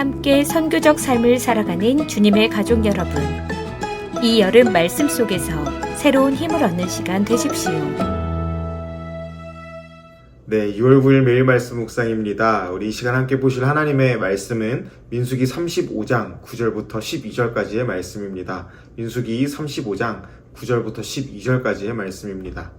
함께 선교적 삶을 살아가는 주님의 가족 여러분, 이 여름 말씀 속에서 새로운 힘을 얻는 시간 되십시오. 네, 6월 9일 매일 말씀 묵상입니다. 우리 이 시간 함께 보실 하나님의 말씀은 민수기 35장 9절부터 12절까지의 말씀입니다. 민수기 35장 9절부터 12절까지의 말씀입니다.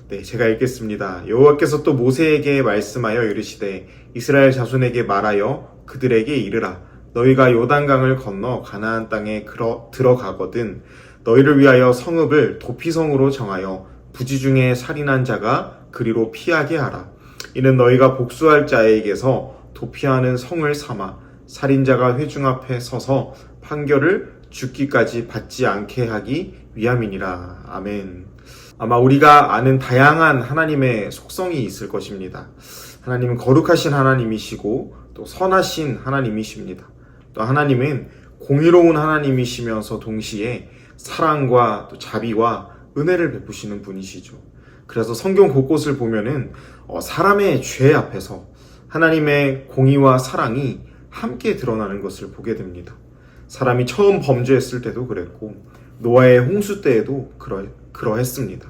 네, 제가 읽겠습니다. 여호와께서 또 모세에게 말씀하여 이르시되 이스라엘 자손에게 말하여 그들에게 이르라. 너희가 요단강을 건너 가나안 땅에 들어가거든 너희를 위하여 성읍을 도피성으로 정하여 부지 중에 살인한 자가 그리로 피하게 하라. 이는 너희가 복수할 자에게서 도피하는 성을 삼아 살인자가 회중 앞에 서서 판결을 죽기까지 받지 않게 하기 위함이니라. 아멘. 아마 우리가 아는 다양한 하나님의 속성이 있을 것입니다. 하나님은 거룩하신 하나님이시고 또 선하신 하나님이십니다. 또 하나님은 공의로운 하나님이시면서 동시에 사랑과 또 자비와 은혜를 베푸시는 분이시죠. 그래서 성경 곳곳을 보면은 사람의 죄 앞에서 하나님의 공의와 사랑이 함께 드러나는 것을 보게 됩니다. 사람이 처음 범죄했을 때도 그랬고 노아의 홍수 때에도 그러했습니다.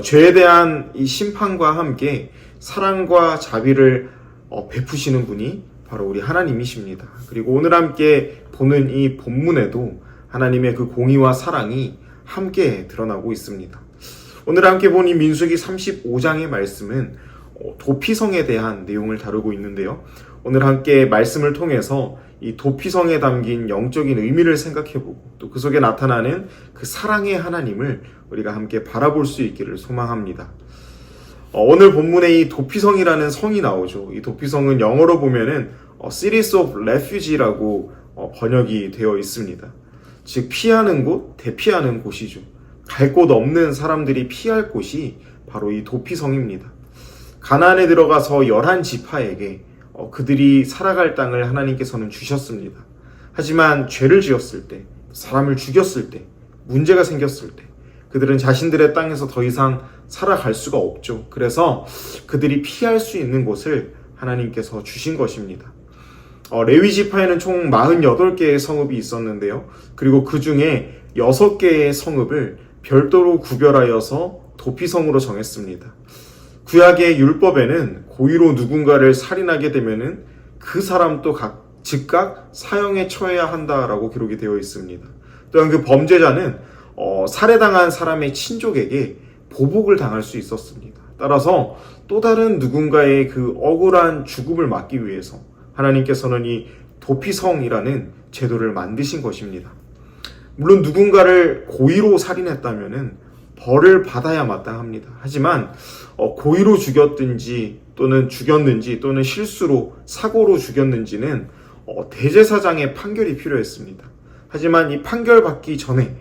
죄에 대한 이 심판과 함께 사랑과 자비를 베푸시는 분이 바로 우리 하나님이십니다. 그리고 오늘 함께 보는 이 본문에도 하나님의 그 공의와 사랑이 함께 드러나고 있습니다. 오늘 함께 본 이 민수기 35장의 말씀은 도피성에 대한 내용을 다루고 있는데요. 오늘 함께 말씀을 통해서 이 도피성에 담긴 영적인 의미를 생각해보고 또 그 속에 나타나는 그 사랑의 하나님을 우리가 함께 바라볼 수 있기를 소망합니다. 오늘 본문에 이 도피성이라는 성이 나오죠. 이 도피성은 영어로 보면은 Cities of Refuge라고 번역이 되어 있습니다. 즉 피하는 곳, 대피하는 곳이죠. 갈 곳 없는 사람들이 피할 곳이 바로 이 도피성입니다. 가나안에 들어가서 11지파에게 그들이 살아갈 땅을 하나님께서는 주셨습니다. 하지만 죄를 지었을 때, 사람을 죽였을 때, 문제가 생겼을 때 그들은 자신들의 땅에서 더 이상 살아갈 수가 없죠. 그래서 그들이 피할 수 있는 곳을 하나님께서 주신 것입니다. 레위 지파에는 총 48개의 성읍이 있었는데요. 그리고 그 중에 6개의 성읍을 별도로 구별하여서 도피성으로 정했습니다. 구약의 율법에는 고의로 누군가를 살인하게 되면은 그 사람도 즉각 사형에 처해야 한다라고 기록이 되어 있습니다. 또한 그 범죄자는 살해당한 사람의 친족에게 보복을 당할 수 있었습니다. 따라서 또 다른 누군가의 그 억울한 죽음을 막기 위해서 하나님께서는 이 도피성이라는 제도를 만드신 것입니다. 물론 누군가를 고의로 살인했다면은 벌을 받아야 마땅합니다. 하지만 고의로 죽였든지 또는 실수로 사고로 죽였는지는 대제사장의 판결이 필요했습니다. 하지만 이 판결 받기 전에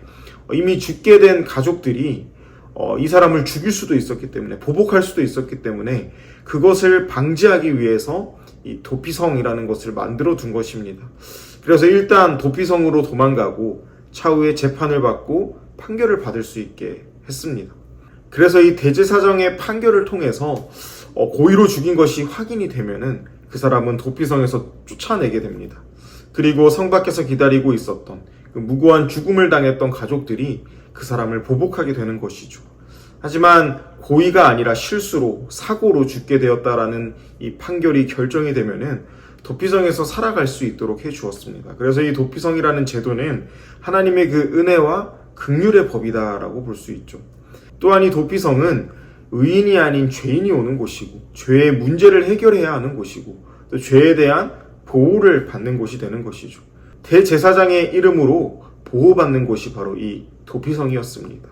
이미 죽게 된 가족들이 이 사람을 죽일 수도 있었기 때문에 보복할 수도 있었기 때문에 그것을 방지하기 위해서 이 도피성이라는 것을 만들어 둔 것입니다. 그래서 일단 도피성으로 도망가고 차후에 재판을 받고 판결을 받을 수 있게 했습니다. 그래서 이 대제사장의 판결을 통해서 고의로 죽인 것이 확인이 되면은 그 사람은 도피성에서 쫓아내게 됩니다. 그리고 성 밖에서 기다리고 있었던 그 무고한 죽음을 당했던 가족들이 그 사람을 보복하게 되는 것이죠. 하지만 고의가 아니라 실수로 사고로 죽게 되었다라는 이 판결이 결정이 되면은 도피성에서 살아갈 수 있도록 해 주었습니다. 그래서 이 도피성이라는 제도는 하나님의 그 은혜와 긍휼의 법이다라고 볼 수 있죠. 또한 이 도피성은 의인이 아닌 죄인이 오는 곳이고 죄의 문제를 해결해야 하는 곳이고 또 죄에 대한 보호를 받는 곳이 되는 것이죠. 대제사장의 이름으로 보호받는 곳이 바로 이 도피성이었습니다.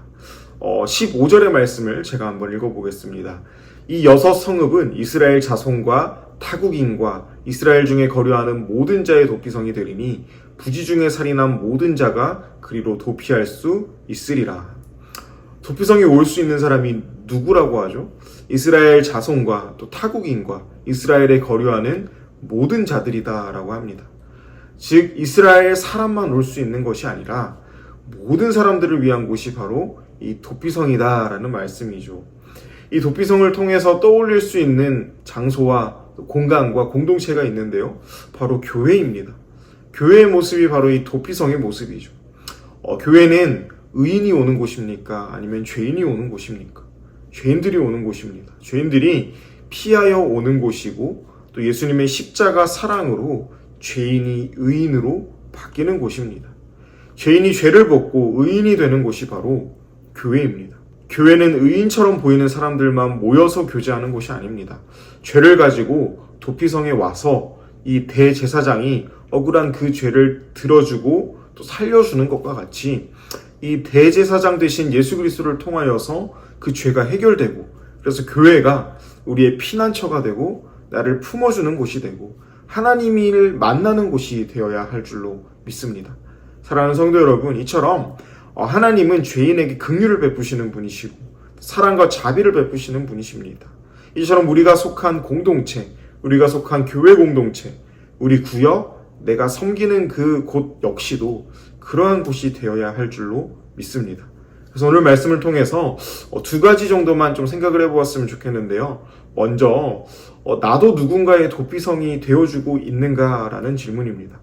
15절의 말씀을 제가 한번 읽어보겠습니다. 이 6성읍은 이스라엘 자손과 타국인과 이스라엘 중에 거류하는 모든 자의 도피성이 되리니 부지 중에 살인한 모든 자가 그리로 도피할 수 있으리라. 도피성에 올 수 있는 사람이 누구라고 하죠? 이스라엘 자손과 또 타국인과 이스라엘에 거류하는 모든 자들이다라고 합니다. 즉 이스라엘 사람만 올 수 있는 것이 아니라 모든 사람들을 위한 곳이 바로 이 도피성이다라는 말씀이죠. 이 도피성을 통해서 떠올릴 수 있는 장소와 공간과 공동체가 있는데요. 바로 교회입니다. 교회의 모습이 바로 이 도피성의 모습이죠. 교회는 의인이 오는 곳입니까? 아니면 죄인이 오는 곳입니까? 죄인들이 오는 곳입니다. 죄인들이 피하여 오는 곳이고 또 예수님의 십자가 사랑으로 죄인이 의인으로 바뀌는 곳입니다. 죄인이 죄를 벗고 의인이 되는 곳이 바로 교회입니다. 교회는 의인처럼 보이는 사람들만 모여서 교제하는 곳이 아닙니다. 죄를 가지고 도피성에 와서 이 대제사장이 억울한 그 죄를 들어주고 또 살려주는 것과 같이 이 대제사장 되신 예수 그리스도를 통하여서 그 죄가 해결되고, 그래서 교회가 우리의 피난처가 되고 나를 품어주는 곳이 되고 하나님을 만나는 곳이 되어야 할 줄로 믿습니다. 사랑하는 성도 여러분, 이처럼 하나님은 죄인에게 긍휼을 베푸시는 분이시고 사랑과 자비를 베푸시는 분이십니다. 이처럼 우리가 속한 공동체, 우리가 속한 교회 공동체, 우리 구역, 내가 섬기는 그 곳 역시도 그러한 곳이 되어야 할 줄로 믿습니다. 그래서 오늘 말씀을 통해서 두 가지 정도만 좀 생각을 해보았으면 좋겠는데요. 먼저 나도 누군가의 도피성이 되어주고 있는가라는 질문입니다.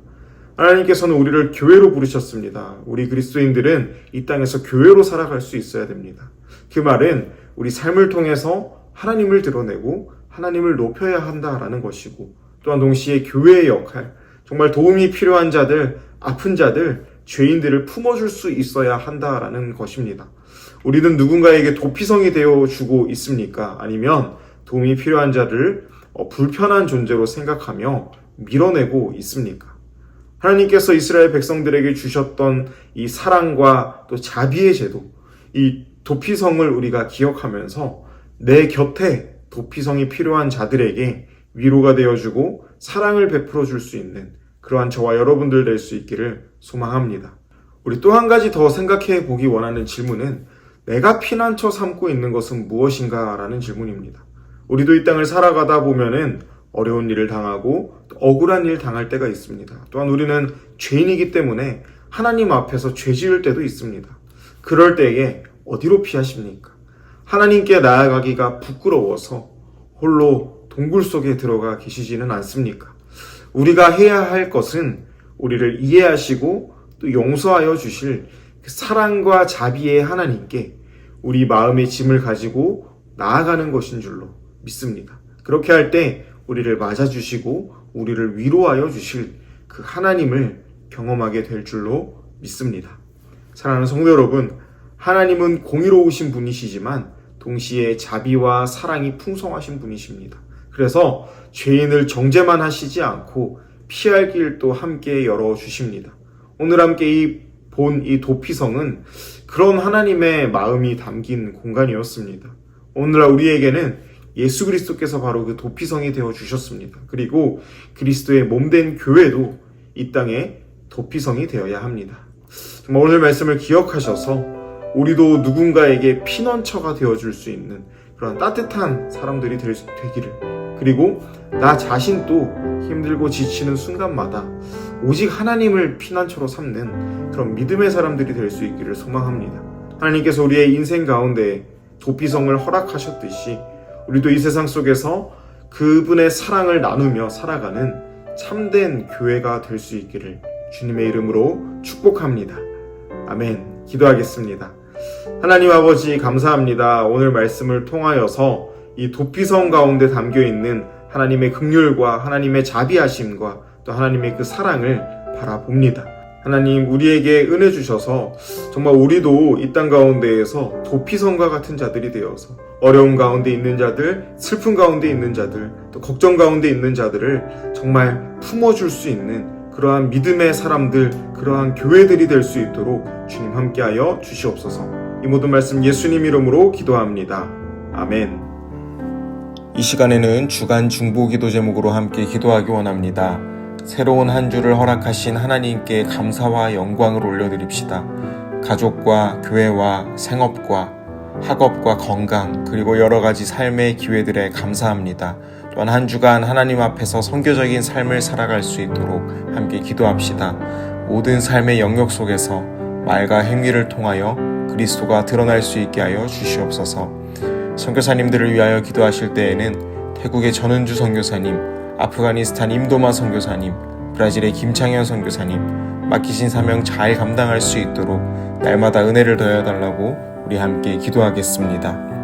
하나님께서는 우리를 교회로 부르셨습니다. 우리 그리스도인들은 이 땅에서 교회로 살아갈 수 있어야 됩니다. 그 말은 우리 삶을 통해서 하나님을 드러내고 하나님을 높여야 한다라는 것이고, 또한 동시에 교회의 역할, 정말 도움이 필요한 자들, 아픈 자들, 죄인들을 품어줄 수 있어야 한다라는 것입니다. 우리는 누군가에게 도피성이 되어주고 있습니까? 아니면 도움이 필요한 자를 불편한 존재로 생각하며 밀어내고 있습니까? 하나님께서 이스라엘 백성들에게 주셨던 이 사랑과 또 자비의 제도, 이 도피성을 우리가 기억하면서 내 곁에 도피성이 필요한 자들에게 위로가 되어주고 사랑을 베풀어 줄 수 있는 그러한 저와 여러분들 될 수 있기를 소망합니다. 우리 또 한 가지 더 생각해 보기 원하는 질문은 내가 피난처 삼고 있는 것은 무엇인가 라는 질문입니다. 우리도 이 땅을 살아가다 보면은 어려운 일을 당하고 억울한 일 당할 때가 있습니다. 또한 우리는 죄인이기 때문에 하나님 앞에서 죄 지을 때도 있습니다. 그럴 때에 어디로 피하십니까? 하나님께 나아가기가 부끄러워서 홀로 동굴 속에 들어가 계시지는 않습니까? 우리가 해야 할 것은 우리를 이해하시고 또 용서하여 주실 그 사랑과 자비의 하나님께 우리 마음의 짐을 가지고 나아가는 것인 줄로 믿습니다. 그렇게 할 때 우리를 맞아주시고 우리를 위로하여 주실 그 하나님을 경험하게 될 줄로 믿습니다. 사랑하는 성도 여러분, 하나님은 공의로우신 분이시지만 동시에 자비와 사랑이 풍성하신 분이십니다. 그래서 죄인을 정죄만 하시지 않고 피할 길도 함께 열어주십니다. 오늘 함께 본 이 도피성은 그런 하나님의 마음이 담긴 공간이었습니다. 오늘날 우리에게는 예수 그리스도께서 바로 그 도피성이 되어 주셨습니다. 그리고 그리스도의 몸된 교회도 이 땅에 도피성이 되어야 합니다. 정말 오늘 말씀을 기억하셔서 우리도 누군가에게 피난처가 되어줄 수 있는 그런 따뜻한 사람들이 되기를, 그리고 나 자신도 힘들고 지치는 순간마다 오직 하나님을 피난처로 삼는 그런 믿음의 사람들이 될 수 있기를 소망합니다. 하나님께서 우리의 인생 가운데 도피성을 허락하셨듯이 우리도 이 세상 속에서 그분의 사랑을 나누며 살아가는 참된 교회가 될 수 있기를 주님의 이름으로 축복합니다. 아멘. 기도하겠습니다. 하나님 아버지 감사합니다. 오늘 말씀을 통하여서 이 도피성 가운데 담겨있는 하나님의 긍휼과 하나님의 자비하심과 또 하나님의 그 사랑을 바라봅니다. 하나님, 우리에게 은혜 주셔서 정말 우리도 이 땅 가운데에서 도피성과 같은 자들이 되어서 어려움 가운데 있는 자들, 슬픔 가운데 있는 자들, 또 걱정 가운데 있는 자들을 정말 품어줄 수 있는 그러한 믿음의 사람들, 그러한 교회들이 될 수 있도록 주님 함께하여 주시옵소서. 이 모든 말씀 예수님 이름으로 기도합니다. 아멘. 이 시간에는 주간 중보기도 제목으로 함께 기도하기 원합니다. 새로운 한 주를 허락하신 하나님께 감사와 영광을 올려드립시다. 가족과 교회와 생업과 학업과 건강, 그리고 여러 가지 삶의 기회들에 감사합니다. 또한 한 주간 하나님 앞에서 선교적인 삶을 살아갈 수 있도록 함께 기도합시다. 모든 삶의 영역 속에서 말과 행위를 통하여 그리스도가 드러날 수 있게 하여 주시옵소서. 선교사님들을 위하여 기도하실 때에는 태국의 전은주 선교사님, 아프가니스탄 임도마 선교사님, 브라질의 김창현 선교사님, 맡기신 사명 잘 감당할 수 있도록 날마다 은혜를 더해달라고 우리 함께 기도하겠습니다.